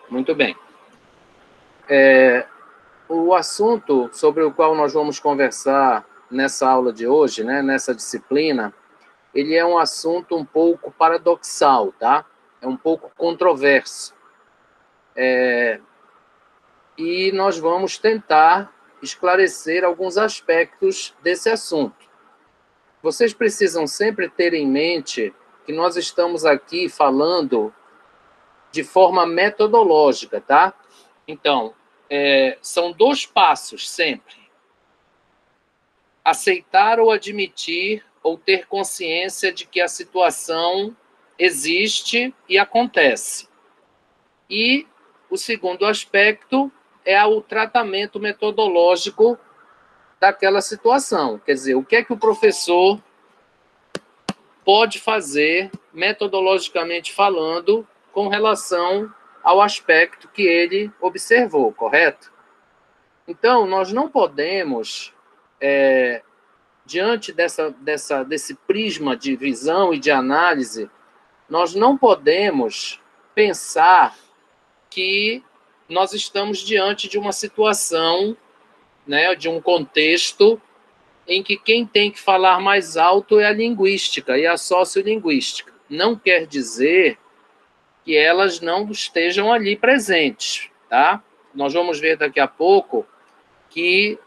Muito bem. O assunto sobre o qual nós vamos conversar nessa aula de hoje, né, nessa disciplina, ele é um assunto um pouco paradoxal, tá? É um pouco controverso. E nós vamos tentar esclarecer alguns aspectos desse assunto. Vocês precisam sempre ter em mente que nós estamos aqui falando de forma metodológica, tá? Então, são 2 passos sempre. Aceitar ou admitir ou ter consciência de que a situação existe e acontece. E o segundo aspecto é o tratamento metodológico daquela situação. Quer dizer, o que é que o professor pode fazer, metodologicamente falando, com relação ao aspecto que ele observou, correto? Então, nós não podemos, diante desse prisma de visão e de análise, nós não podemos pensar que nós estamos diante de uma situação, né, de um contexto em que quem tem que falar mais alto é a linguística e a sociolinguística. Não quer dizer que elas não estejam ali presentes, tá? Nós vamos ver daqui a pouco que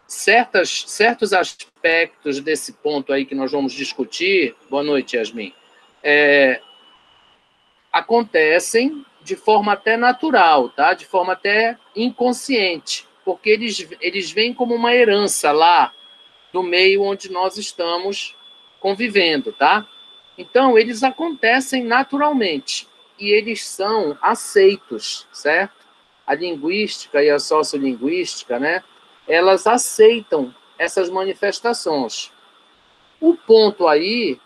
certos aspectos desse ponto aí que nós vamos discutir, boa noite, Yasmin, acontecem de forma até natural, tá? De forma até inconsciente, porque eles vêm como uma herança lá do meio onde nós estamos convivendo, tá? Então, eles acontecem naturalmente e eles são aceitos, certo? A linguística e a sociolinguística, né? Elas aceitam essas manifestações. O ponto aí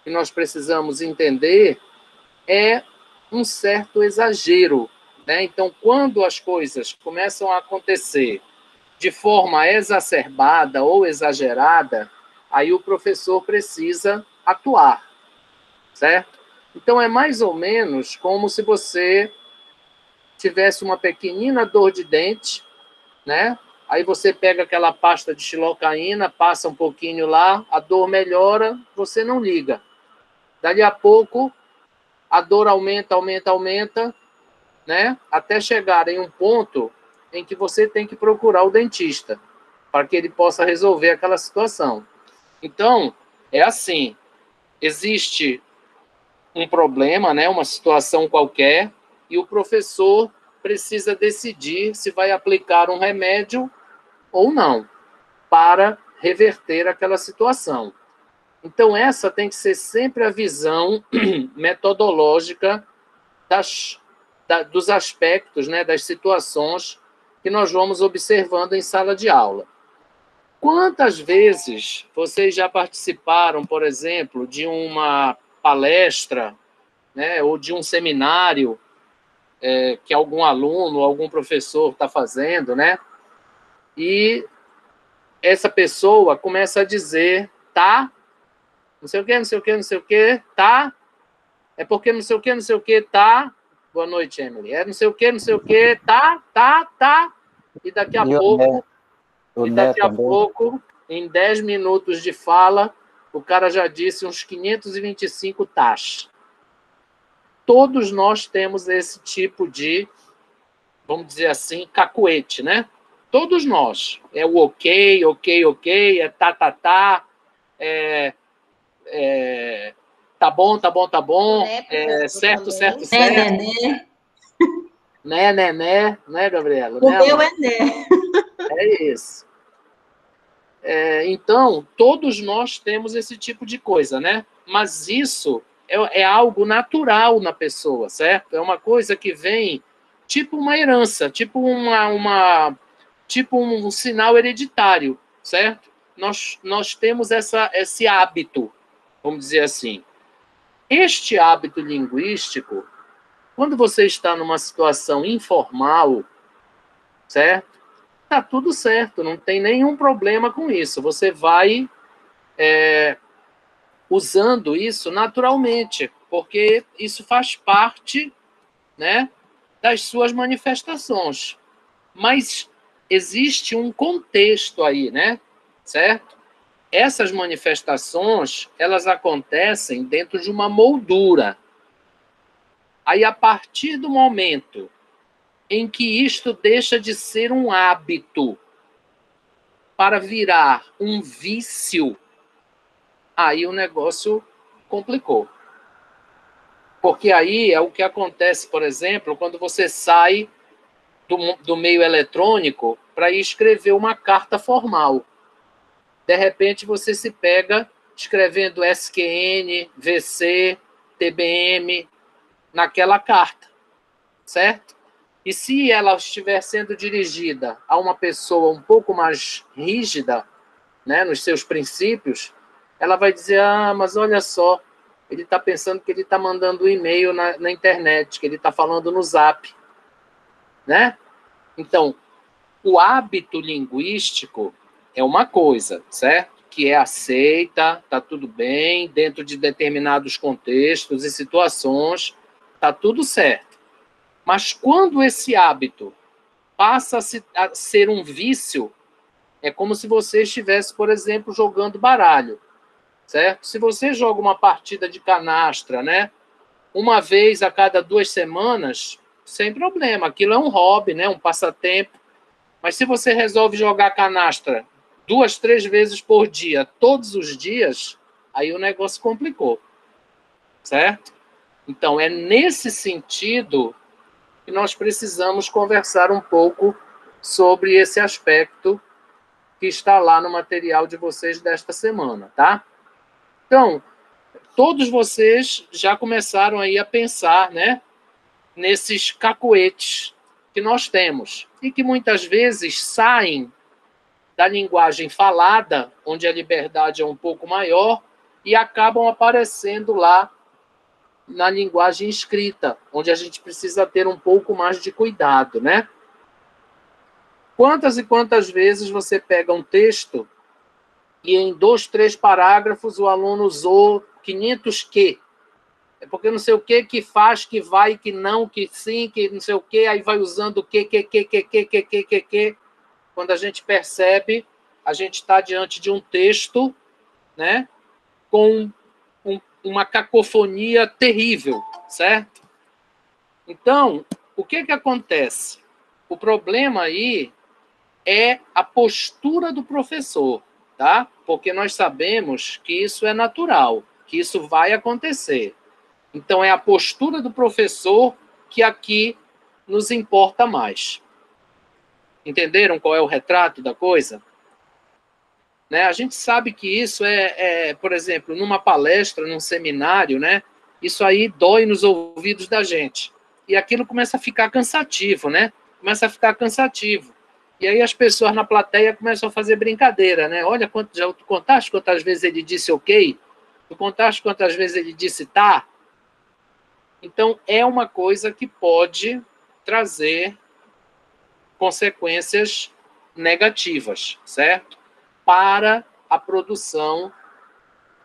que nós precisamos entender é um certo exagero, né? Então, quando as coisas começam a acontecer de forma exacerbada ou exagerada, aí o professor precisa atuar, certo? Então, é mais ou menos como se você tivesse uma pequenina dor de dente, né? Aí você pega aquela pasta de xilocaína, passa um pouquinho lá, a dor melhora, você não liga. Dali a pouco, a dor aumenta, aumenta, aumenta, né? Até chegar em um ponto em que você tem que procurar o dentista para que ele possa resolver aquela situação. Então, é assim, existe um problema, né, uma situação qualquer, e o professor precisa decidir se vai aplicar um remédio ou não para reverter aquela situação. Então, essa tem que ser sempre a visão metodológica dos aspectos, né, das situações que nós vamos observando em sala de aula. Quantas vezes vocês já participaram, por exemplo, de uma palestra, né, ou de um seminário que algum aluno, algum professor está fazendo, né? E essa pessoa começa a dizer, tá, não sei o quê, não sei o quê, não sei o quê, tá, é porque não sei o quê, não sei o quê, tá. Boa noite, Emily. É não sei o quê, tá, e daqui a pouco, em 10 minutos de fala, o cara já disse uns 525 tás. Todos nós temos esse tipo de, vamos dizer assim, cacuete, né? Todos nós. É o ok, é tá, tá bom, certo, né, Gabriela? O meu é né. É isso. Então, todos nós temos esse tipo de coisa, né? Mas isso é algo natural na pessoa, certo? É uma coisa que vem tipo uma herança, tipo tipo um sinal hereditário, certo? Nós temos esse hábito, vamos dizer assim. Este hábito linguístico, quando você está numa situação informal, certo? Tá tudo certo, não tem nenhum problema com isso. Você vai usando isso naturalmente, porque isso faz parte, né, das suas manifestações. Mas existe um contexto aí, né? Certo? Essas manifestações, elas acontecem dentro de uma moldura. Aí, a partir do momento em que isto deixa de ser um hábito para virar um vício, aí o negócio complicou. Porque aí é o que acontece, por exemplo, quando você sai do meio eletrônico para ir escrever uma carta formal. De repente, você se pega escrevendo SQN, VC, TBM naquela carta, certo? E se ela estiver sendo dirigida a uma pessoa um pouco mais rígida, né, nos seus princípios, ela vai dizer, mas olha só, ele está pensando que ele está mandando um e-mail na internet, que ele está falando no Zap, né? Então, o hábito linguístico é uma coisa, certo? Que é aceita, está tudo bem, dentro de determinados contextos e situações, está tudo certo. Mas quando esse hábito passa a ser um vício, é como se você estivesse, por exemplo, jogando baralho, certo? Se você joga uma partida de canastra, né, uma vez a cada 2 semanas, sem problema, aquilo é um hobby, né, um passatempo. Mas se você resolve jogar canastra 2, 3 vezes por dia, todos os dias, aí o negócio complicou, certo? Então, é nesse sentido que nós precisamos conversar um pouco sobre esse aspecto que está lá no material de vocês desta semana, tá? Então, todos vocês já começaram aí a pensar, né, nesses cacoetes que nós temos e que muitas vezes saem da linguagem falada, onde a liberdade é um pouco maior, e acabam aparecendo lá na linguagem escrita, onde a gente precisa ter um pouco mais de cuidado, né? Quantas e quantas vezes você pega um texto e em 2, 3 parágrafos o aluno usou 500 que? É porque não sei o que faz, que vai, que não, que sim, que não sei o que, aí vai usando o que. Quando a gente percebe, a gente está diante de um texto, né, com uma cacofonia terrível, certo? Então, o que acontece? O problema aí é a postura do professor, tá? Porque nós sabemos que isso é natural, que isso vai acontecer. Então, é a postura do professor que aqui nos importa mais. Entenderam qual é o retrato da coisa? Né? A gente sabe que isso por exemplo, numa palestra, num seminário, né? Isso aí dói nos ouvidos da gente. E aquilo começa a ficar cansativo, né? Começa a ficar cansativo. E aí as pessoas na plateia começam a fazer brincadeira, né? Olha, tu contaste quantas vezes ele disse ok? Tu contaste quantas vezes ele disse tá? Então, é uma coisa que pode trazer consequências negativas, certo? Para a produção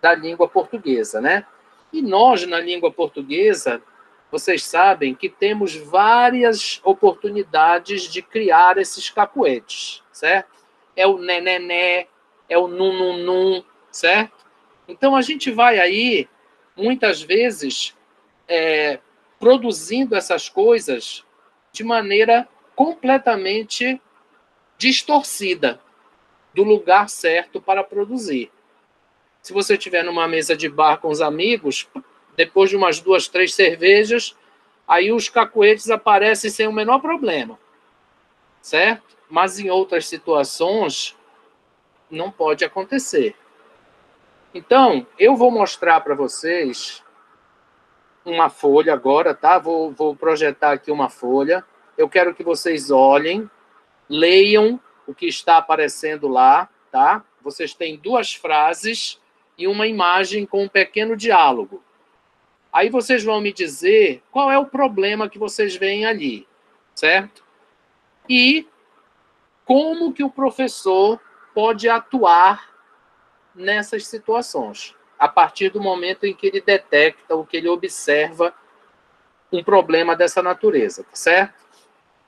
da língua portuguesa, né? E nós, na língua portuguesa, vocês sabem que temos várias oportunidades de criar esses cacuetes, certo? É o nenené, é o num, certo? Então, a gente vai aí, muitas vezes, produzindo essas coisas de maneira completamente distorcida do lugar certo para produzir. Se você estiver numa mesa de bar com os amigos, depois de umas 2, 3 cervejas, aí os cacuetes aparecem sem o menor problema, certo? Mas em outras situações, não pode acontecer. Então, eu vou mostrar para vocês uma folha agora, tá? Vou projetar aqui uma folha. Eu quero que vocês olhem, leiam o que está aparecendo lá, tá? Vocês têm 2 frases e uma imagem com um pequeno diálogo. Aí vocês vão me dizer qual é o problema que vocês veem ali, certo? E como que o professor pode atuar nessas situações, a partir do momento em que ele detecta, o que ele observa um problema dessa natureza, tá certo?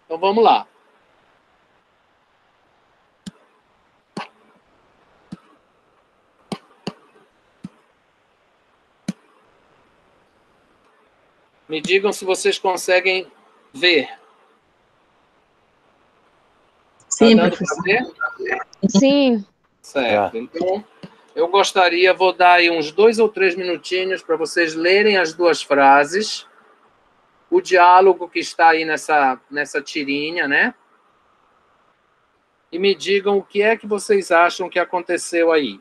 Então, vamos lá. Me digam se vocês conseguem ver. Sim, tá dando professor. para ver? Sim. Certo. Então, eu gostaria, vou dar aí uns 2 ou 3 minutinhos para vocês lerem as duas frases, o diálogo que está aí nessa tirinha, né? E me digam o que é que vocês acham que aconteceu aí.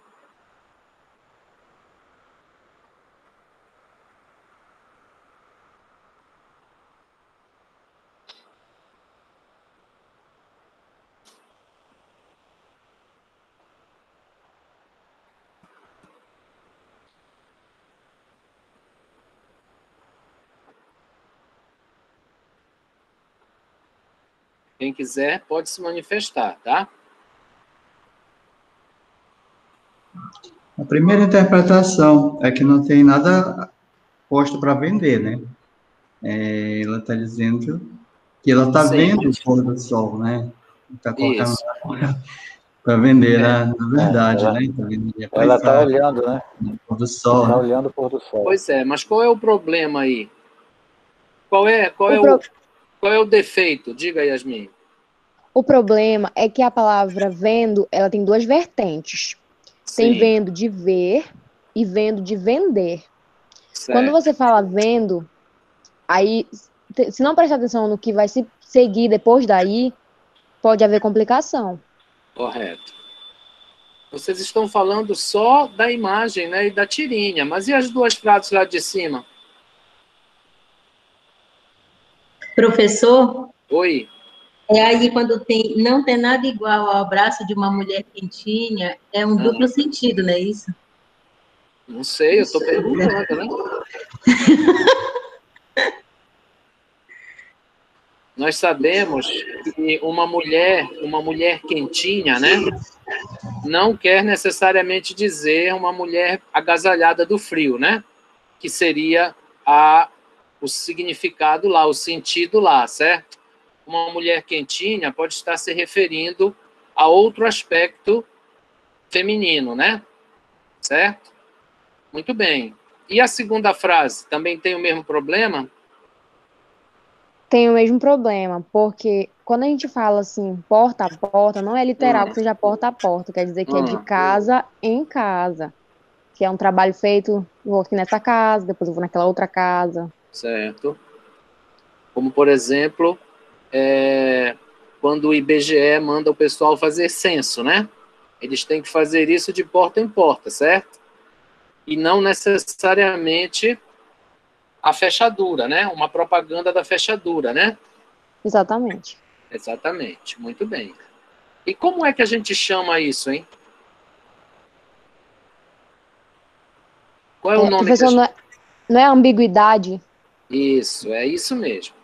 Quem quiser pode se manifestar, tá? A primeira interpretação é que não tem nada posto para vender, né? Ela está dizendo que ela está vendo o pôr do sol, né? Está colocando para vender, na verdade, né? Ela está olhando, né? O pôr do sol. Está olhando o pôr do sol. Pois é, mas qual é o problema aí? Qual é o defeito? Diga, Yasmin. O problema é que a palavra vendo, ela tem duas vertentes. Tem vendo de ver e vendo de vender. Certo. Quando você fala vendo, aí, se não prestar atenção no que vai se seguir depois daí, pode haver complicação. Correto. Vocês estão falando só da imagem, né, e da tirinha, mas e as duas frases lá de cima? Professor? Oi. É aí quando não tem nada igual ao abraço de uma mulher quentinha, é um duplo sentido, não é isso? Não sei, eu estou perguntando, né? Nós sabemos que uma mulher quentinha, né, não quer necessariamente dizer uma mulher agasalhada do frio, né? Que seria o significado lá, o sentido lá, certo? Uma mulher quentinha pode estar se referindo a outro aspecto feminino, né? Certo? Muito bem. E a segunda frase também tem o mesmo problema? Tem o mesmo problema, porque quando a gente fala assim, porta a porta, não é literal que seja porta a porta, quer dizer que é de casa em casa, que é um trabalho feito, eu vou aqui nessa casa, depois eu vou naquela outra casa. Certo. Como, por exemplo, quando o IBGE manda o pessoal fazer censo, né? Eles têm que fazer isso de porta em porta, certo? E não necessariamente a fechadura, né? Uma propaganda da fechadura, né? Exatamente. Exatamente, muito bem. E como é que a gente chama isso, hein? Qual é o nome professor, que a gente... não é ambiguidade? Isso, é isso mesmo.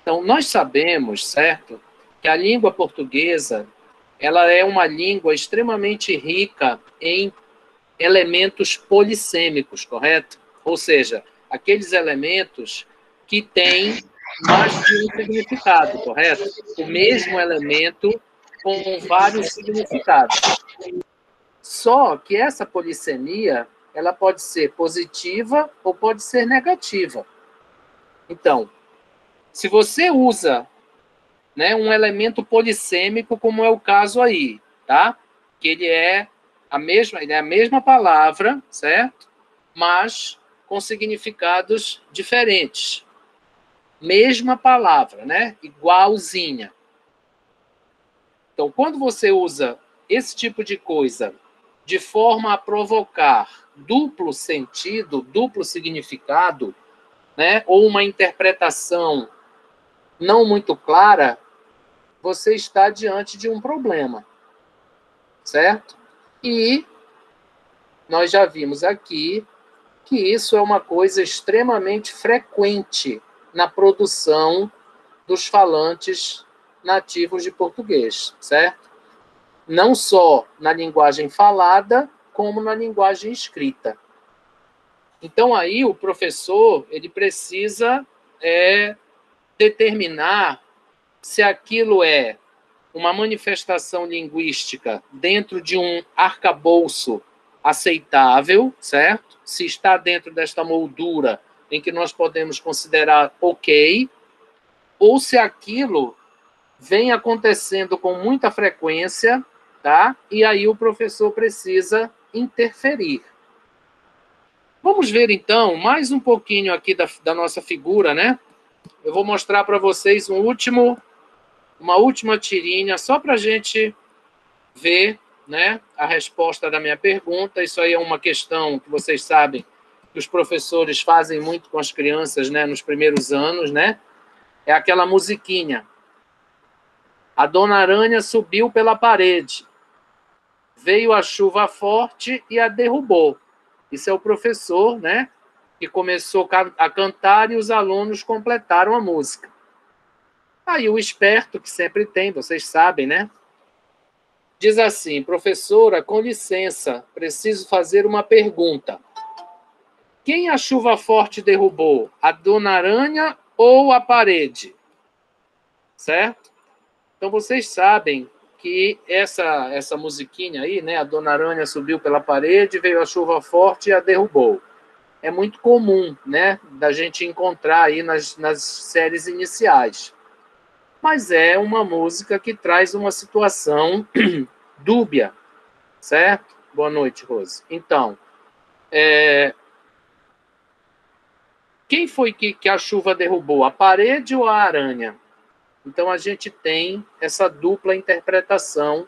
Então, nós sabemos, certo, que a língua portuguesa, ela é uma língua extremamente rica em elementos polissêmicos, correto? Ou seja, aqueles elementos que têm mais de um significado, correto? O mesmo elemento com vários significados. Só que essa polissemia, ela pode ser positiva ou pode ser negativa. Então, se você usa, né, um elemento polissêmico, como é o caso aí, tá? Que ele é a mesma palavra, certo? Mas com significados diferentes. Mesma palavra, né? Igualzinha. Então, quando você usa esse tipo de coisa de forma a provocar duplo sentido, duplo significado, né? Ou uma interpretação não muito clara, você está diante de um problema, certo? E nós já vimos aqui que isso é uma coisa extremamente frequente na produção dos falantes nativos de português, certo? Não só na linguagem falada, como na linguagem escrita. Então, aí, o professor ele precisa determinar se aquilo é uma manifestação linguística dentro de um arcabouço aceitável, certo? Se está dentro desta moldura em que nós podemos considerar ok, ou se aquilo vem acontecendo com muita frequência, tá? E aí o professor precisa interferir. Vamos ver, então, mais um pouquinho aqui da nossa figura, né? Eu vou mostrar para vocês uma última tirinha, só para a gente ver, né, a resposta da minha pergunta. Isso aí é uma questão que vocês sabem que os professores fazem muito com as crianças, né, nos primeiros anos, né? É aquela musiquinha. A Dona Aranha subiu pela parede. Veio a chuva forte e a derrubou. Isso é o professor, né, que começou a cantar e os alunos completaram a música. Aí o esperto, que sempre tem, vocês sabem, né? Diz assim: professora, com licença, preciso fazer uma pergunta. Quem a chuva forte derrubou? A Dona Aranha ou a parede? Certo? Então vocês sabem que essa musiquinha aí, né? A Dona Aranha subiu pela parede, veio a chuva forte e a derrubou. É muito comum, né? Da gente encontrar aí nas séries iniciais. Mas é uma música que traz uma situação dúbia, certo? Boa noite, Rose. Então, quem foi que a chuva derrubou? A parede ou a aranha? Então, a gente tem essa dupla interpretação.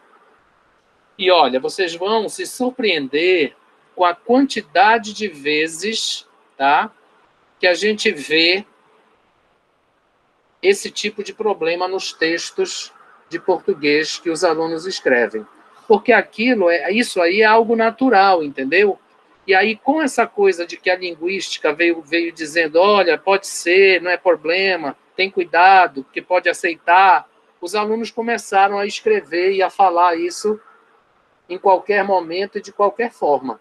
E, olha, vocês vão se surpreender com a quantidade de vezes, tá, que a gente vê esse tipo de problema nos textos de português que os alunos escrevem. Porque isso aí é algo natural, entendeu? E aí, com essa coisa de que a linguística veio dizendo, olha, pode ser, não é problema, tem cuidado, que pode aceitar, os alunos começaram a escrever e a falar isso em qualquer momento e de qualquer forma.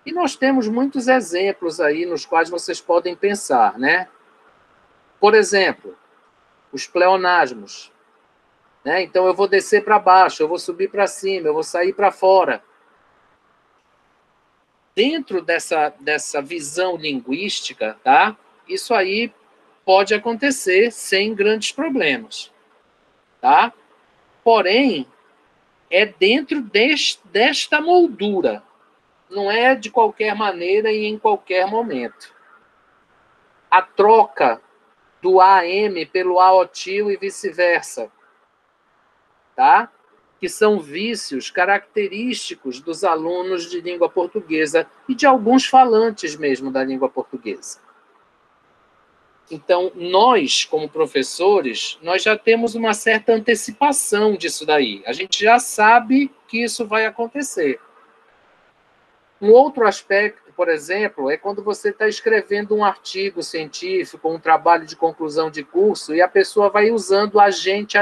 E nós temos muitos exemplos aí nos quais vocês podem pensar, né? Por exemplo, os pleonasmos. Né? Então, eu vou descer para baixo, eu vou subir para cima, eu vou sair para fora. Dentro dessa visão linguística, tá? Isso aí pode acontecer sem grandes problemas. Tá? Porém, é dentro desta moldura. Não é de qualquer maneira e em qualquer momento. A troca do AM pelo AOTIL e vice-versa, tá? Que são vícios característicos dos alunos de língua portuguesa e de alguns falantes mesmo da língua portuguesa. Então, nós, como professores, nós já temos uma certa antecipação disso daí. A gente já sabe que isso vai acontecer. Um outro aspecto, por exemplo, é quando você está escrevendo um artigo científico, um trabalho de conclusão de curso, e a pessoa vai usando agente.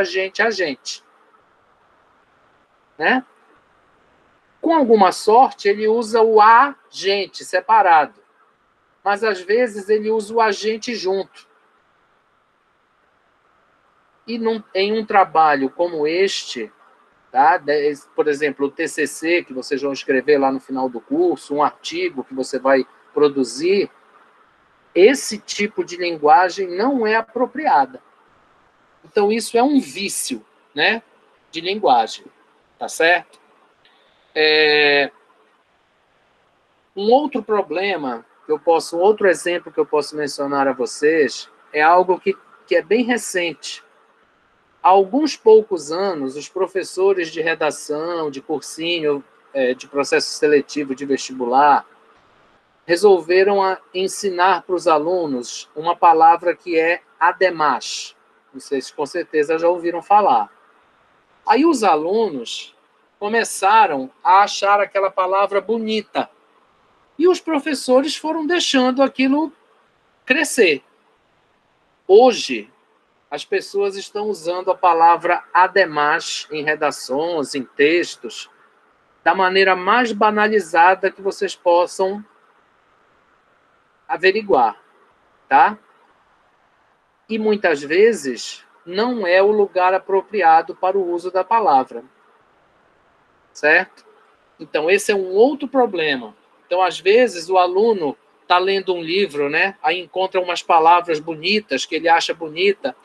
Né? Com alguma sorte, ele usa o agente separado, mas às vezes ele usa o agente junto. E em um trabalho como este, tá? Por exemplo, o TCC, que vocês vão escrever lá no final do curso, um artigo que você vai produzir, esse tipo de linguagem não é apropriada. Então, isso é um vício, né, de linguagem, tá certo? Um outro problema, um outro exemplo que eu posso mencionar a vocês, é algo que é bem recente. Há alguns poucos anos, os professores de redação, de cursinho, de processo seletivo de vestibular, resolveram ensinar para os alunos uma palavra que é además. Vocês com certeza já ouviram falar. Aí os alunos começaram a achar aquela palavra bonita. E os professores foram deixando aquilo crescer. Hoje, as pessoas estão usando a palavra además em redações, em textos, da maneira mais banalizada que vocês possam averiguar. tá? E muitas vezes não é o lugar apropriado para o uso da palavra, certo? Então, esse é um outro problema. Então, às vezes, o aluno está lendo um livro, né? Aí encontra umas palavras bonitas que ele acha bonita,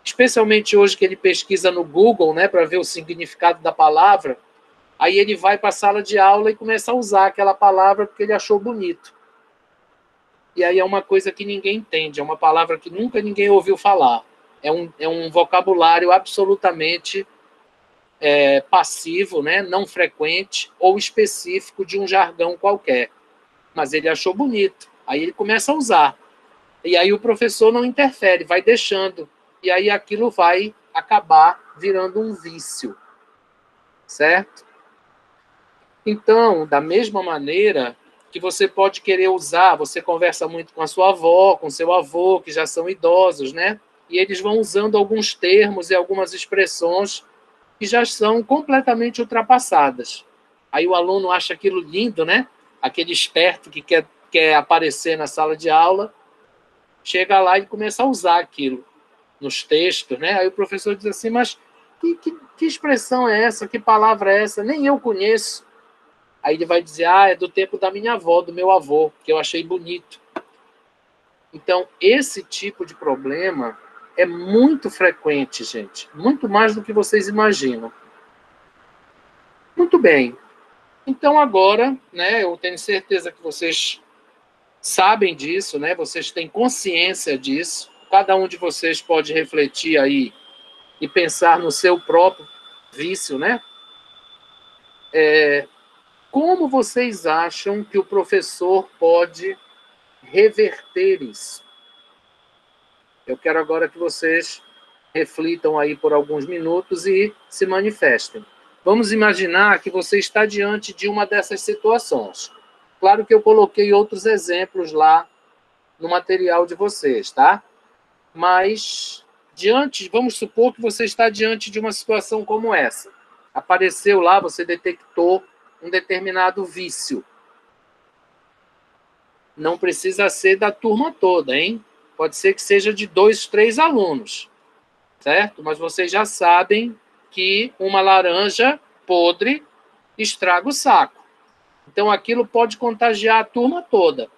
especialmente hoje que ele pesquisa no Google, né, para ver o significado da palavra. Aí ele vai para a sala de aula e começa a usar aquela palavra porque ele achou bonito. E aí é uma coisa que ninguém entende, é uma palavra que nunca ninguém ouviu falar. É um vocabulário absolutamente passivo, né, não frequente ou específico de um jargão qualquer. Mas ele achou bonito. Aí ele começa a usar. E aí o professor não interfere, vai deixando. E aí aquilo vai acabar virando um vício. Certo? Então, da mesma maneira que você pode querer usar, você conversa muito com a sua avó, com seu avô, que já são idosos, né? E eles vão usando alguns termos e algumas expressões que já são completamente ultrapassadas. Aí o aluno acha aquilo lindo, né? Aquele esperto que quer aparecer na sala de aula, chega lá e começa a usar aquilo nos textos, né? Aí o professor diz assim, mas que expressão é essa? Que palavra é essa? Nem eu conheço. Aí ele vai dizer, é do tempo da minha avó, do meu avô, que eu achei bonito. Então, esse tipo de problema é muito frequente, gente. Muito mais do que vocês imaginam. Muito bem. Então, agora, né, eu tenho certeza que vocês sabem disso, né? Vocês têm consciência disso. Cada um de vocês pode refletir aí e pensar no seu próprio vício, né? Como vocês acham que o professor pode reverter isso? Eu quero agora que vocês reflitam aí por alguns minutos e se manifestem. Vamos imaginar que você está diante de uma dessas situações. Claro que eu coloquei outros exemplos lá no material de vocês, tá? Mas vamos supor que você está diante de uma situação como essa. Apareceu lá, você detectou um determinado vício. Não precisa ser da turma toda, hein? Pode ser que seja de 2, 3 alunos, certo? Mas vocês já sabem que uma laranja podre estraga o saco. Então, aquilo pode contagiar a turma toda,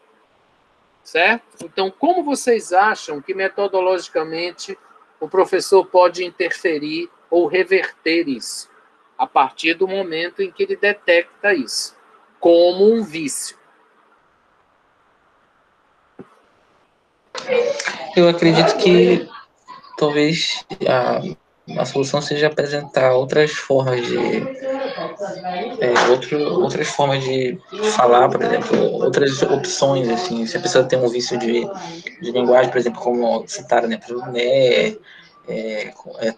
certo? Então, como vocês acham que metodologicamente o professor pode interferir ou reverter isso? A partir do momento em que ele detecta isso, como um vício. Eu acredito que talvez a solução seja apresentar outras formas outras formas de falar, por exemplo, outras opções, assim, se a pessoa tem um vício de linguagem, por exemplo, como citaram, né,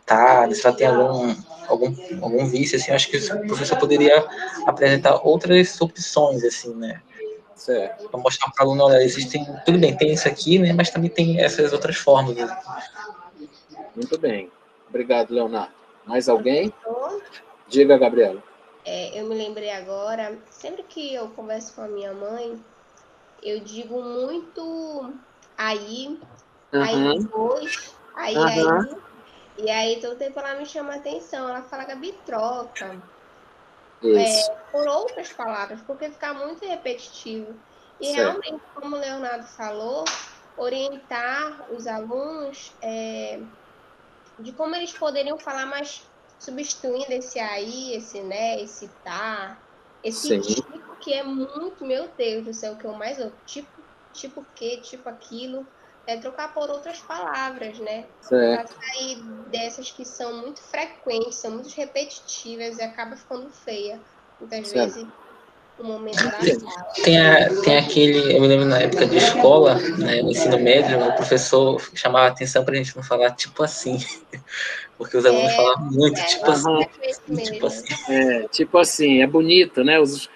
tá, se ela tem algum vício, assim, eu acho que o professor poderia apresentar outras opções, assim, né, Certo. para mostrar para o aluno, olha, existem, tudo bem, tem isso aqui, né, mas também tem essas outras formas. Né? Muito bem. Obrigado, Leonardo. Mais alguém? Diga, Gabriela. Eu me lembrei agora, sempre que eu converso com a minha mãe, eu digo muito aí depois, aí, e aí todo tempo ela me chama a atenção, ela fala, Gabi, troca. Por outras palavras, porque fica muito repetitivo. E realmente, como o Leonardo falou, orientar os alunos de como eles poderiam falar mais substituindo esse aí, esse né, esse tá, esse tipo que é muito, meu Deus do céu, que eu mais ouço, tipo que, tipo aquilo, trocar por outras palavras, né? Para sair dessas que são muito frequentes, são muito repetitivas e acaba ficando feia. Muitas vezes no momento da sala. Tem aquele, eu me lembro na época de escola, né, no ensino médio, o professor chamava a atenção para a gente não falar tipo assim, porque os alunos falavam muito tipo assim. Tipo assim, é bonito, né? Os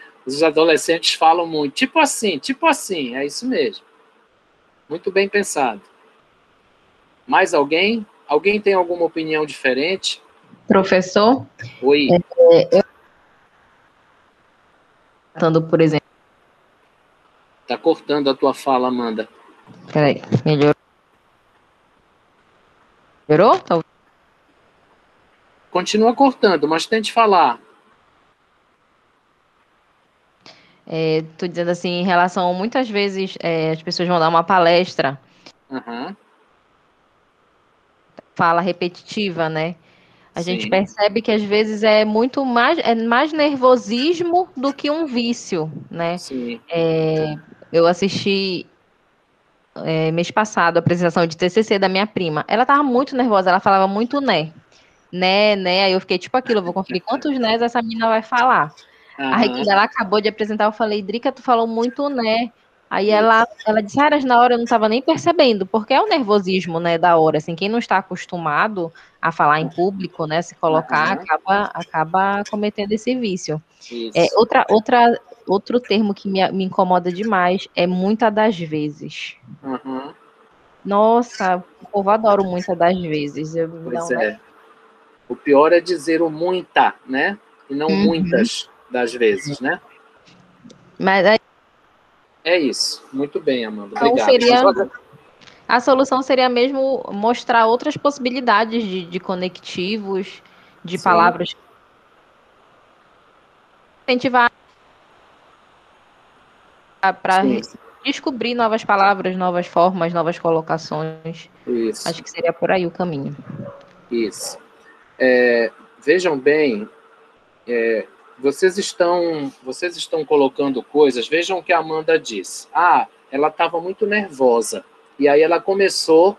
adolescentes falam muito, tipo assim, é isso mesmo. Muito bem pensado. Mais alguém? Alguém tem alguma opinião diferente? Professor? Oi. Por exemplo. Tá cortando a tua fala, Amanda. Peraí, melhorou? Melhorou? Tá. Continua cortando, mas tente falar. Tô dizendo assim, em relação, muitas vezes, as pessoas vão dar uma palestra, Uhum. fala repetitiva, né? A gente Sim. percebe que às vezes é muito mais nervosismo do que um vício, né? Sim. Eu assisti mês passado a apresentação de TCC da minha prima. Ela tava muito nervosa, ela falava muito né. Aí eu fiquei tipo aquilo, eu vou conferir quantos nés essa menina vai falar. Aí Uhum. quando ela acabou de apresentar, eu falei, Drica, tu falou muito né. Aí Isso. ela disse, Aras, na hora eu não estava nem percebendo, porque é o nervosismo, né, da hora, assim, quem não está acostumado a falar em público, né, se colocar, Uhum. acaba cometendo esse vício. Isso. Outro termo que me incomoda demais é muita das vezes. Uhum. Nossa, o povo adora o muita das vezes. Pois é. O pior é dizer o muita, né? E não muitas das vezes, né? Mas aí, É isso. Muito bem, Amanda. então Obrigado. a solução seria mesmo mostrar outras possibilidades de conectivos, de Sim. palavras. Incentivar para Sim. descobrir novas palavras, novas formas, novas colocações. Isso. Acho que seria por aí o caminho. Isso. Vejam bem, vocês estão colocando coisas. Vejam o que a Amanda disse. Ela estava muito nervosa. E aí ela começou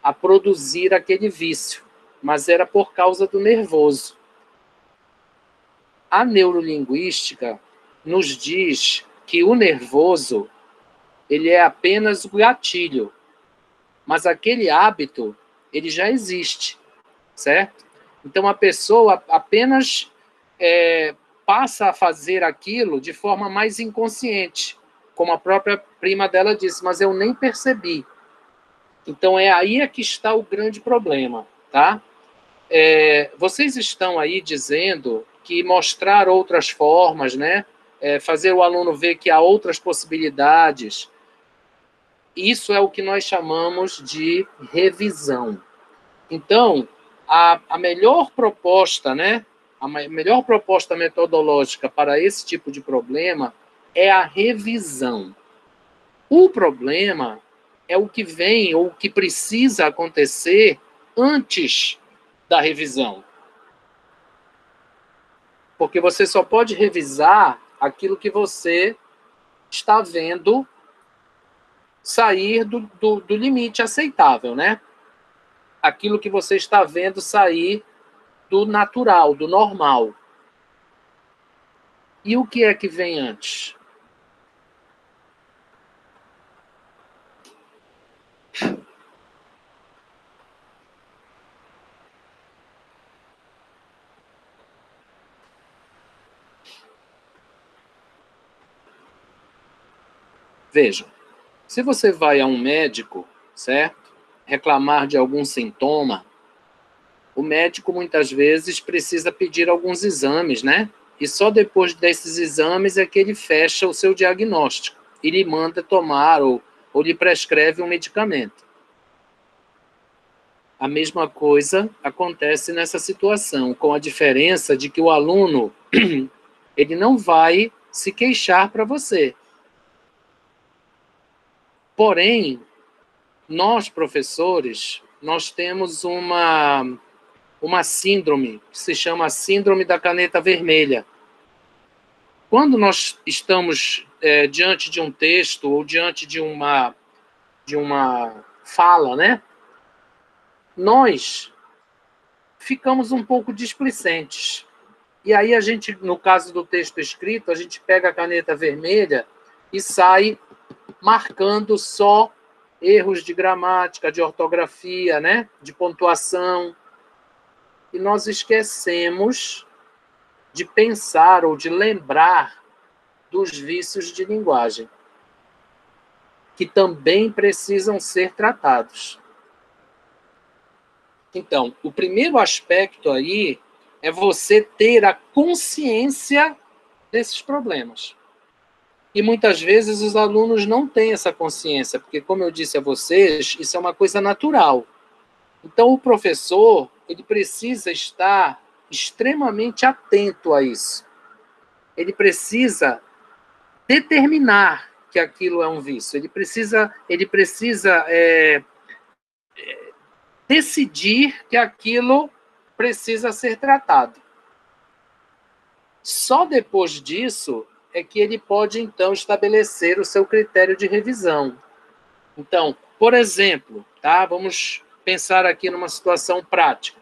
a produzir aquele vício. Mas era por causa do nervoso. A neurolinguística nos diz que o nervoso ele é apenas o gatilho. Mas aquele hábito, ele já existe, certo? Então, a pessoa apenas passa a fazer aquilo de forma mais inconsciente, como a própria prima dela disse, mas eu nem percebi. Então, aí que está o grande problema, tá? Vocês estão aí dizendo que mostrar outras formas, né? Fazer o aluno ver que há outras possibilidades. Isso é o que nós chamamos de revisão. Então, a melhor proposta, né? A melhor proposta metodológica para esse tipo de problema é a revisão. O problema é o que vem ou o que precisa acontecer antes da revisão. Porque você só pode revisar aquilo que você está vendo sair do limite aceitável, né? Aquilo que você está vendo sair do natural, do normal. E o que é que vem antes? Vejam, se você vai a um médico, certo? Reclamar de algum sintoma, o médico muitas vezes precisa pedir alguns exames, né? E só depois desses exames é que ele fecha o seu diagnóstico e lhe manda tomar ou lhe prescreve um medicamento. A mesma coisa acontece nessa situação, com a diferença de que o aluno ele não vai se queixar para você. Porém, nós, professores, nós temos uma síndrome que se chama síndrome da caneta vermelha. Quando nós estamos diante de um texto ou diante de uma fala, né? Nós ficamos um pouco displicentes. E aí a gente, no caso do texto escrito, a gente pega a caneta vermelha e sai marcando só erros de gramática, de ortografia, né? De pontuação. E nós esquecemos de pensar ou de lembrar dos vícios de linguagem, que também precisam ser tratados. Então, o primeiro aspecto aí é você ter a consciência desses problemas. E muitas vezes os alunos não têm essa consciência, porque, como eu disse a vocês, isso é uma coisa natural. Então, o professor, ele precisa estar extremamente atento a isso. Ele precisa determinar que aquilo é um vício. Ele precisa decidir que aquilo precisa ser tratado. Só depois disso é que ele pode, então, estabelecer o seu critério de revisão. Então, por exemplo, tá? Vamos pensar aqui numa situação prática.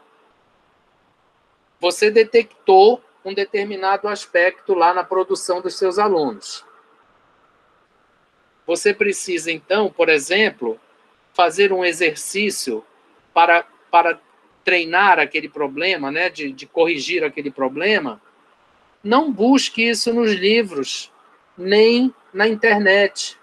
Você detectou um determinado aspecto lá na produção dos seus alunos. Você precisa, então, por exemplo, fazer um exercício para treinar aquele problema, né, de corrigir aquele problema. Não busque isso nos livros, nem na internet.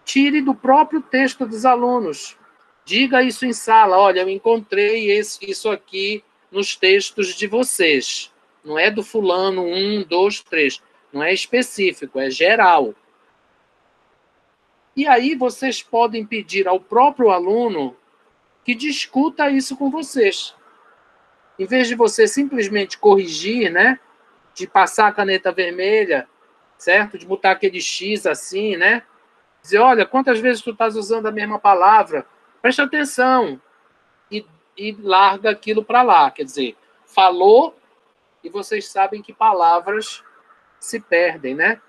Tire do próprio texto dos alunos. Diga isso em sala. Olha, eu encontrei isso aqui nos textos de vocês. Não é do fulano 1, 2, 3. Não é específico, é geral. E aí vocês podem pedir ao próprio aluno que discuta isso com vocês. Em vez de você simplesmente corrigir, né? De passar a caneta vermelha, certo? De botar aquele X assim, né? Dizer, olha, quantas vezes tu estás usando a mesma palavra? Presta atenção. E larga aquilo para lá. Quer dizer, falou e vocês sabem que palavras se perdem, né?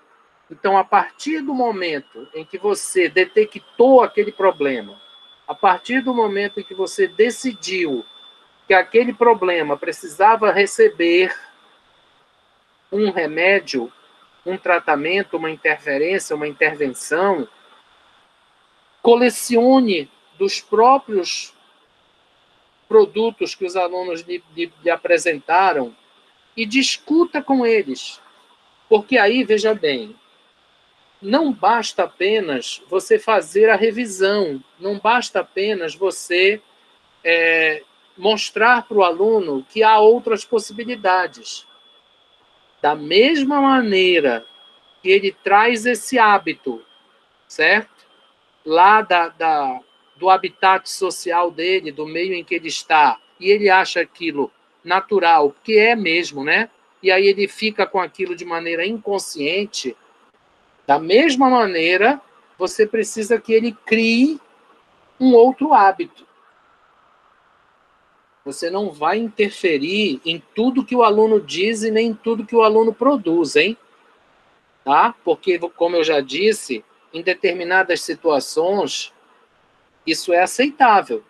Então, a partir do momento em que você detectou aquele problema, a partir do momento em que você decidiu que aquele problema precisava receber um remédio, um tratamento, uma interferência, uma intervenção, colecione dos próprios produtos que os alunos lhe apresentaram e discuta com eles. Porque aí, veja bem, não basta apenas você fazer a revisão, não basta apenas você mostrar para o aluno que há outras possibilidades. Da mesma maneira que ele traz esse hábito, certo? Lá do habitat social dele, do meio em que ele está, e ele acha aquilo natural, que é mesmo, né? E aí ele fica com aquilo de maneira inconsciente. Da mesma maneira, você precisa que ele crie um outro hábito. Você não vai interferir em tudo que o aluno diz e nem em tudo que o aluno produz, hein? Tá? Porque, como eu já disse, em determinadas situações, isso é aceitável.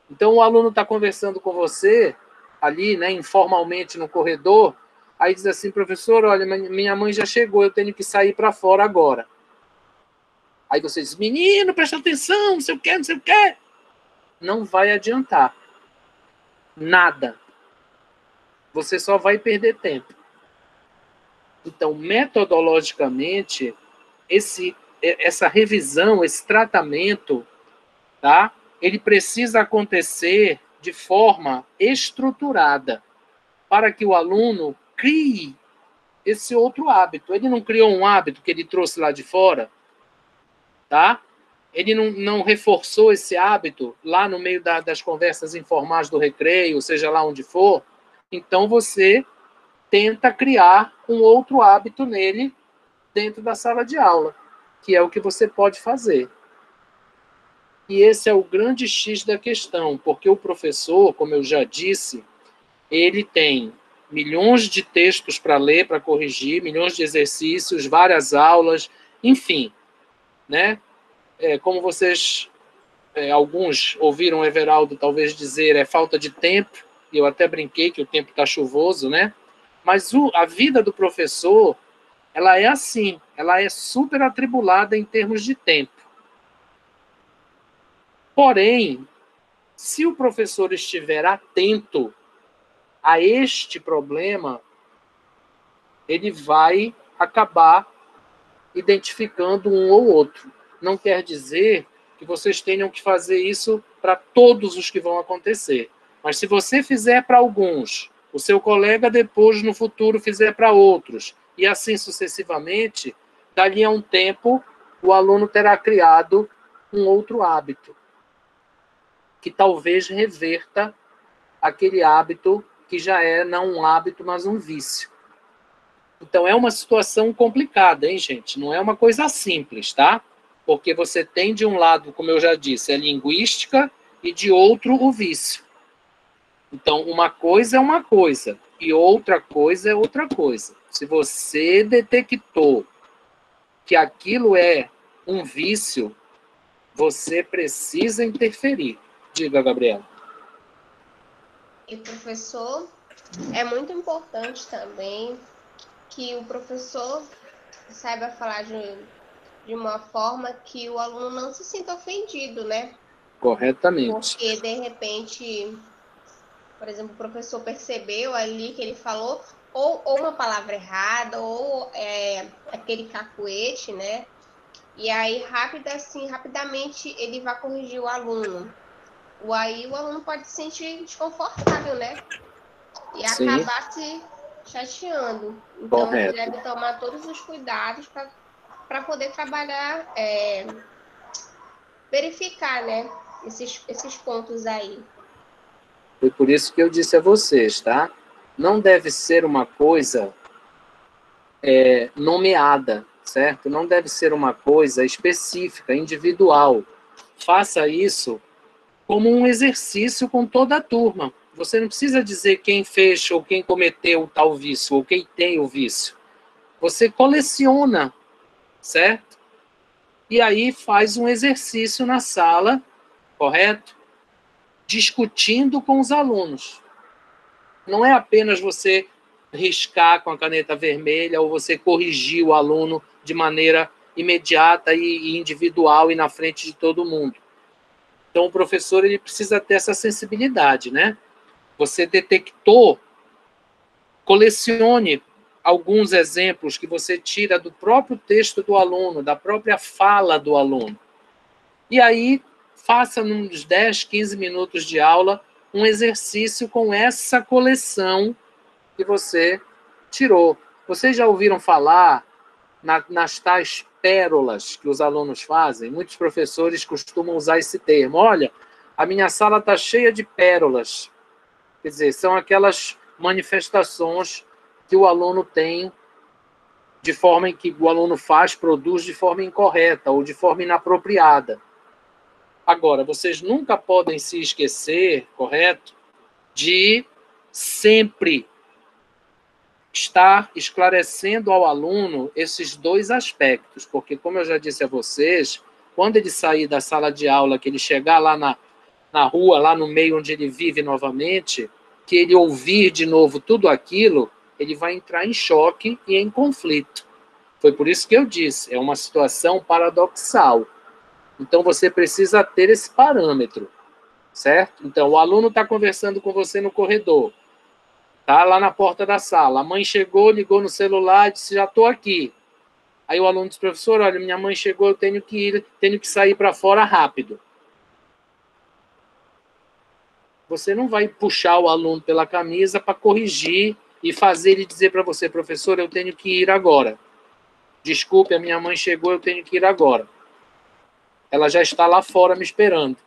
Então, o aluno está conversando com você, ali, né, informalmente no corredor, aí diz assim, professor, olha, minha mãe já chegou, eu tenho que sair para fora agora. Aí você diz, menino, presta atenção, não sei o quê, não sei o quê. Não vai adiantar. Nada. Você só vai perder tempo. Então, metodologicamente, essa revisão, esse tratamento, tá? Ele precisa acontecer de forma estruturada para que o aluno crie esse outro hábito. Ele não criou um hábito que ele trouxe lá de fora, tá? Ele não reforçou esse hábito lá no meio das conversas informais do recreio, seja lá onde for. Então, você tenta criar um outro hábito nele dentro da sala de aula, que é o que você pode fazer. E esse é o grande X da questão, porque o professor, como eu já disse, ele tem milhões de textos para ler, para corrigir, milhões de exercícios, várias aulas, enfim, né? Como vocês, alguns ouviram o Everaldo talvez dizer, é falta de tempo, e eu até brinquei que o tempo está chuvoso, né? Mas a vida do professor, ela é assim, ela é super atribulada em termos de tempo. Porém, se o professor estiver atento a este problema, ele vai acabar identificando um ou outro. Não quer dizer que vocês tenham que fazer isso para todos os que vão acontecer. Mas se você fizer para alguns, o seu colega depois, no futuro, fizer para outros, e assim sucessivamente, dali a um tempo, o aluno terá criado um outro hábito. que talvez reverta aquele hábito que já é não um hábito, mas um vício. Então, é uma situação complicada, hein, gente? Não é uma coisa simples, tá? Porque você tem, de um lado, como eu já disse, a linguística e, de outro, o vício. Então, uma coisa é uma coisa e outra coisa é outra coisa. Se você detectou que aquilo é um vício, você precisa interferir. Diga, Gabriela. E, professor, é muito importante também que o professor saiba falar de uma forma que o aluno não se sinta ofendido, né? Corretamente. Porque, de repente, por exemplo, o professor percebeu ali que ele falou ou uma palavra errada, ou aquele cacuete, né? E aí, rapidamente, ele vai corrigir o aluno. Aí o aluno pode se sentir desconfortável, né? E Sim. acabar se chateando. Então, Correto. ele deve tomar todos os cuidados para poder trabalhar, verificar, né? Esses pontos aí. Foi por isso que eu disse a vocês, tá? Não deve ser uma coisa nomeada, certo? Não deve ser uma coisa específica, individual. Faça isso como um exercício com toda a turma. Você não precisa dizer quem fez ou quem cometeu tal vício ou quem tem o vício. Você coleciona, certo? E aí faz um exercício na sala, correto? Discutindo com os alunos. Não é apenas você riscar com a caneta vermelha ou você corrigir o aluno de maneira imediata e individual e na frente de todo mundo. Então, o professor ele precisa ter essa sensibilidade, né? Você detectou, colecione alguns exemplos que você tira do próprio texto do aluno, da própria fala do aluno. E aí, faça nos 10, 15 minutos de aula um exercício com essa coleção que você tirou. Vocês já ouviram falar nas tais pérolas que os alunos fazem? Muitos professores costumam usar esse termo. Olha, a minha sala está cheia de pérolas. Quer dizer, são aquelas manifestações que o aluno tem de forma em que o aluno produz de forma incorreta ou de forma inapropriada. Agora, vocês nunca podem se esquecer, correto, de sempre estar esclarecendo ao aluno esses dois aspectos, porque, como eu já disse a vocês, quando ele sair da sala de aula, que ele chegar lá na rua, lá no meio onde ele vive novamente, que ele ouvir de novo tudo aquilo, ele vai entrar em choque e em conflito. Foi por isso que eu disse, é uma situação paradoxal. Então, você precisa ter esse parâmetro, certo? Então, o aluno está conversando com você no corredor, tá lá na porta da sala. A mãe chegou, ligou no celular e disse, já estou aqui. Aí o aluno disse, professor, olha, minha mãe chegou, eu tenho que sair para fora rápido. Você não vai puxar o aluno pela camisa para corrigir e fazer ele dizer para você, professor, eu tenho que ir agora. Desculpe, a minha mãe chegou, eu tenho que ir agora. Ela já está lá fora me esperando.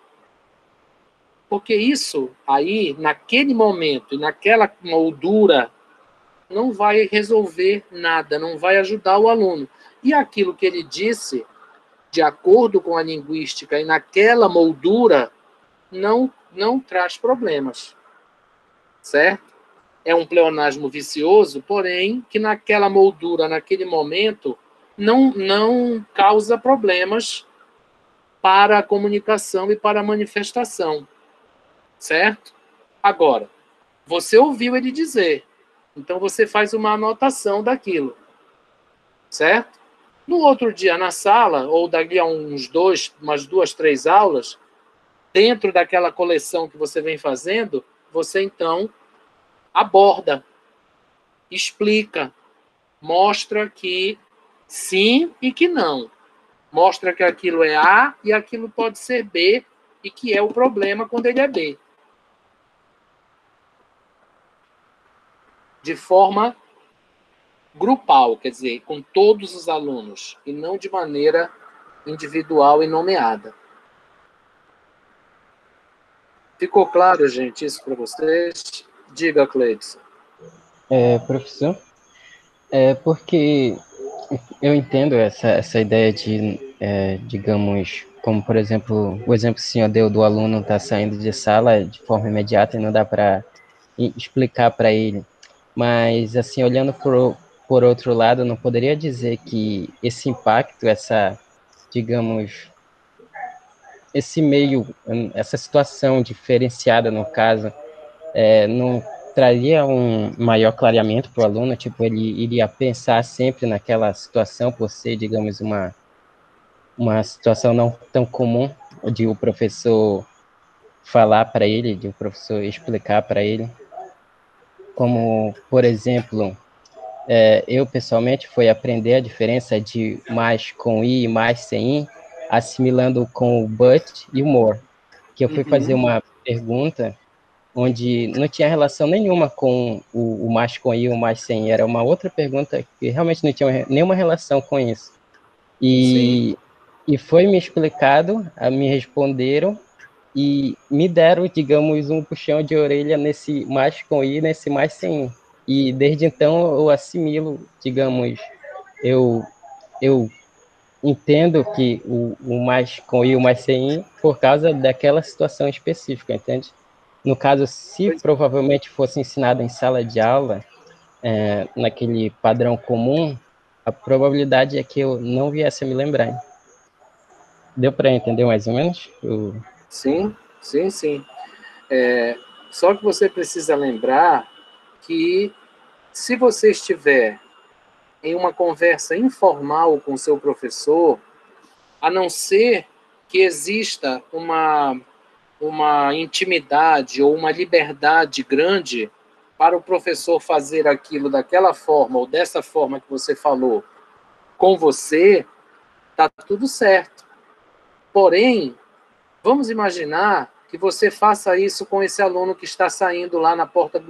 Porque isso aí, naquele momento, naquela moldura, não vai resolver nada, não vai ajudar o aluno. E aquilo que ele disse, de acordo com a linguística e naquela moldura, não traz problemas. Certo? É um pleonasmo vicioso, porém, que naquela moldura, naquele momento, não causa problemas para a comunicação e para a manifestação. Certo? Agora, você ouviu ele dizer, então você faz uma anotação daquilo. Certo? No outro dia na sala, ou daqui a umas 2, 3 aulas, dentro daquela coleção que você vem fazendo, você então aborda, explica, mostra que sim e que não. Mostra que aquilo é A e aquilo pode ser B e que é o problema quando ele é B. De forma grupal, quer dizer, com todos os alunos, e não de maneira individual e nomeada. Ficou claro, gente, isso para vocês? Diga, Cleidson. Professor, porque eu entendo essa ideia de, digamos, como, por exemplo, o exemplo que o senhor deu do aluno estar saindo de sala de forma imediata e não dá para explicar para ele. Mas, assim, olhando por outro lado, eu não poderia dizer que esse impacto, digamos, esse meio, essa situação diferenciada, no caso, não traria um maior clareamento para o aluno, tipo, ele iria pensar sempre naquela situação por ser, digamos, uma situação não tão comum de o professor falar para ele, de o professor explicar para ele. Como, por exemplo, eu pessoalmente fui aprender a diferença de mais com i e mais sem i, assimilando com o but e o more, que eu fui fazer uma pergunta onde não tinha relação nenhuma com o mais com i e o mais sem i, era uma outra pergunta que realmente não tinha nenhuma relação com isso. E foi me explicado, me responderam e me deram, digamos, um puxão de orelha nesse mais com i, nesse mais sem i. E desde então eu assimilo, digamos, eu entendo que o mais com i e o mais sem i por causa daquela situação específica, entende? No caso, se provavelmente fosse ensinado em sala de aula, naquele padrão comum, a probabilidade é que eu não viesse a me lembrar. Deu para entender mais ou menos? Sim. Só que você precisa lembrar que se você estiver em uma conversa informal com seu professor, a não ser que exista uma intimidade ou uma liberdade grande para o professor fazer aquilo daquela forma ou dessa forma que você falou com você, está tudo certo. Porém, vamos imaginar que você faça isso com esse aluno que está saindo lá na porta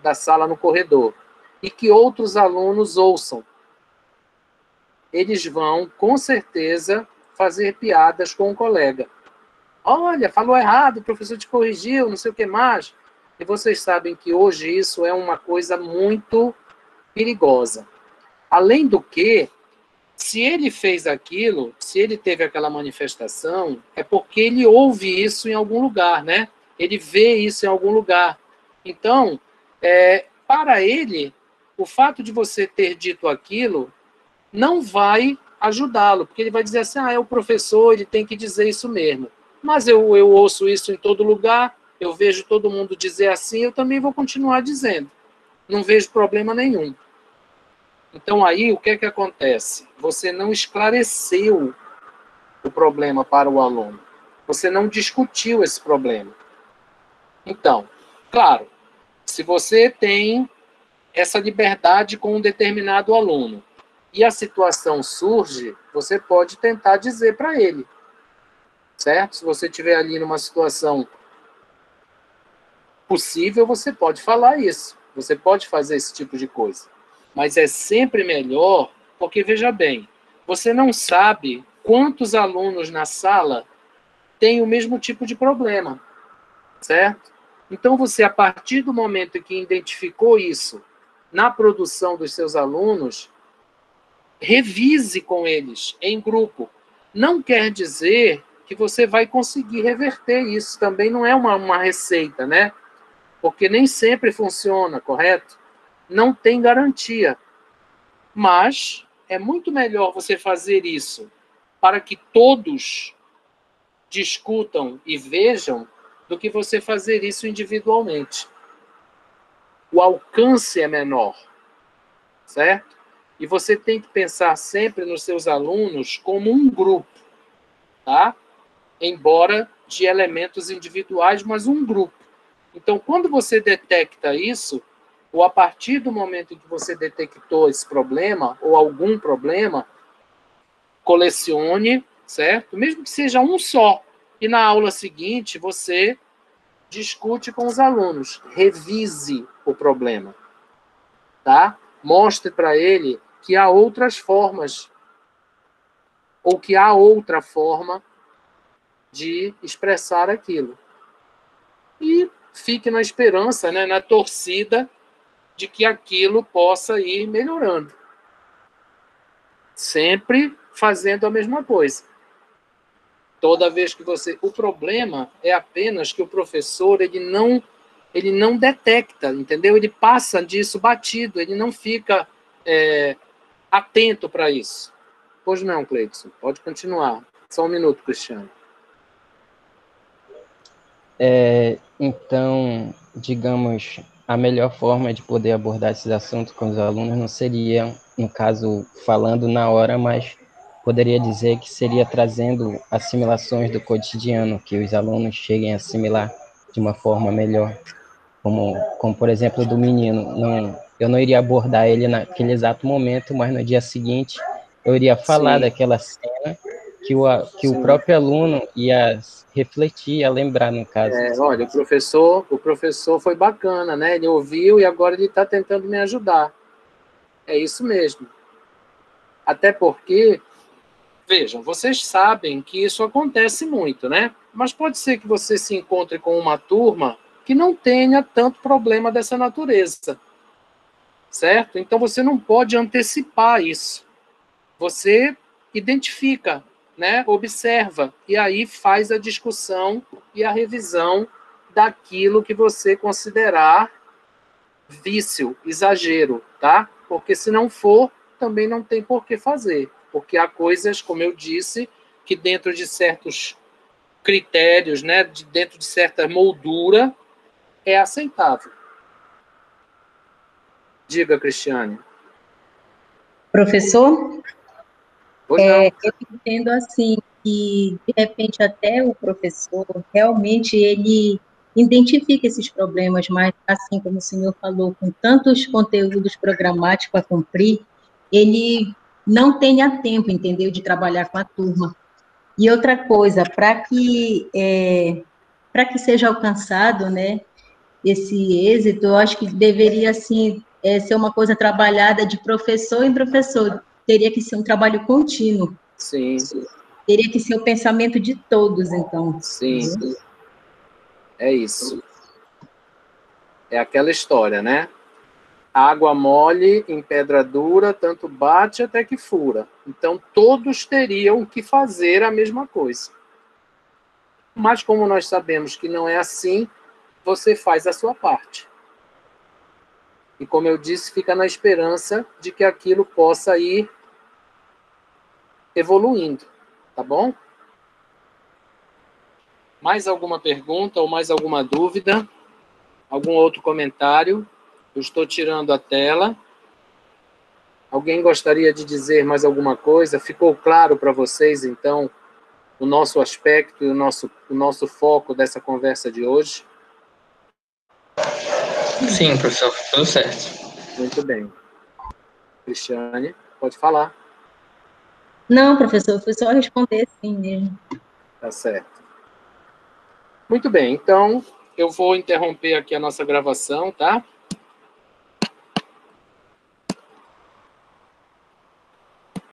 da sala, no corredor, e que outros alunos ouçam. Eles vão, com certeza, fazer piadas com o colega. Olha, falou errado, o professor te corrigiu, não sei o que mais. E vocês sabem que hoje isso é uma coisa muito perigosa. Além do que, se ele fez aquilo, se ele teve aquela manifestação, é porque ele ouve isso em algum lugar, né? Ele vê isso em algum lugar. Então, para ele, o fato de você ter dito aquilo não vai ajudá-lo, porque ele vai dizer assim, é o professor, ele tem que dizer isso mesmo. Mas eu ouço isso em todo lugar, eu vejo todo mundo dizer assim, eu também vou continuar dizendo. Não vejo problema nenhum. Então, aí, o que é que acontece? Você não esclareceu o problema para o aluno. Você não discutiu esse problema. Então, claro, se você tem essa liberdade com um determinado aluno e a situação surge, você pode tentar dizer para ele, certo? Se você estiver ali numa situação possível, você pode falar isso. Você pode fazer esse tipo de coisa. Mas é sempre melhor, porque, veja bem, você não sabe quantos alunos na sala têm o mesmo tipo de problema, certo? Então, você, a partir do momento que identificou isso na produção dos seus alunos, revise com eles, em grupo. Não quer dizer que você vai conseguir reverter isso. Também não é uma receita, né? Porque nem sempre funciona, correto? Não tem garantia. Mas é muito melhor você fazer isso para que todos discutam e vejam do que você fazer isso individualmente. O alcance é menor, certo? E você tem que pensar sempre nos seus alunos como um grupo, tá? Embora de elementos individuais, mas um grupo. Então, quando você detecta isso, ou a partir do momento em que você detectou esse problema, ou algum problema, colecione, certo? Mesmo que seja um só. E na aula seguinte, você discute com os alunos, revise o problema, tá? Mostre para ele que há outras formas, ou que há outra forma de expressar aquilo. e fique na esperança, né, na torcida de que aquilo possa ir melhorando. Sempre fazendo a mesma coisa. Toda vez que você... O problema é apenas que o professor, ele não detecta, entendeu? Ele passa disso batido, ele não fica atento para isso. Pois não, Cleidson, pode continuar. Só um minuto, Cristiano. Então, digamos, a melhor forma de poder abordar esses assuntos com os alunos não seria, no caso, falando na hora, mas poderia dizer que seria trazendo assimilações do cotidiano, que os alunos cheguem a assimilar de uma forma melhor. Como por exemplo, do menino. Eu não iria abordar ele naquele exato momento, mas no dia seguinte eu iria falar Sim. daquela cena que o próprio aluno ia refletir, ia lembrar, no caso. Olha, o professor foi bacana, né? Ele ouviu e agora ele está tentando me ajudar. É isso mesmo. Até porque, vejam, vocês sabem que isso acontece muito, né? Mas pode ser que você se encontre com uma turma que não tenha tanto problema dessa natureza, certo? Então, você não pode antecipar isso. Você identifica, né? Observa, e aí faz a discussão e a revisão daquilo que você considerar vício, exagero, tá? Porque se não for, também não tem por que fazer. Porque há coisas, como eu disse, que dentro de certos critérios, né? Dentro de certa moldura, é aceitável. Diga, Cristiane. Professor, Pois não. eu entendo assim que, de repente, até o professor, realmente, ele identifica esses problemas, mas, assim como o senhor falou, com tantos conteúdos programáticos a cumprir, ele não tenha tempo, entendeu, de trabalhar com a turma. E outra coisa, para que seja alcançado, né, esse êxito, eu acho que deveria, assim, ser uma coisa trabalhada de professor em professor, teria que ser um trabalho contínuo. Sim. Teria que ser o pensamento de todos, então. Sim. É isso. É aquela história, né? Água mole em pedra dura, tanto bate até que fura. Então, todos teriam que fazer a mesma coisa. Mas, como nós sabemos que não é assim, você faz a sua parte. E, como eu disse, fica na esperança de que aquilo possa ir evoluindo. Tá bom? Mais alguma pergunta ou mais alguma dúvida? Algum outro comentário? Eu estou tirando a tela. Alguém gostaria de dizer mais alguma coisa? Ficou claro para vocês, então, o nosso aspecto e o nosso foco dessa conversa de hoje? Sim, professor, tudo certo. Muito bem. Cristiane, pode falar. Não, professor, foi só responder sim mesmo. Tá certo. Muito bem, então, eu vou interromper aqui a nossa gravação, tá?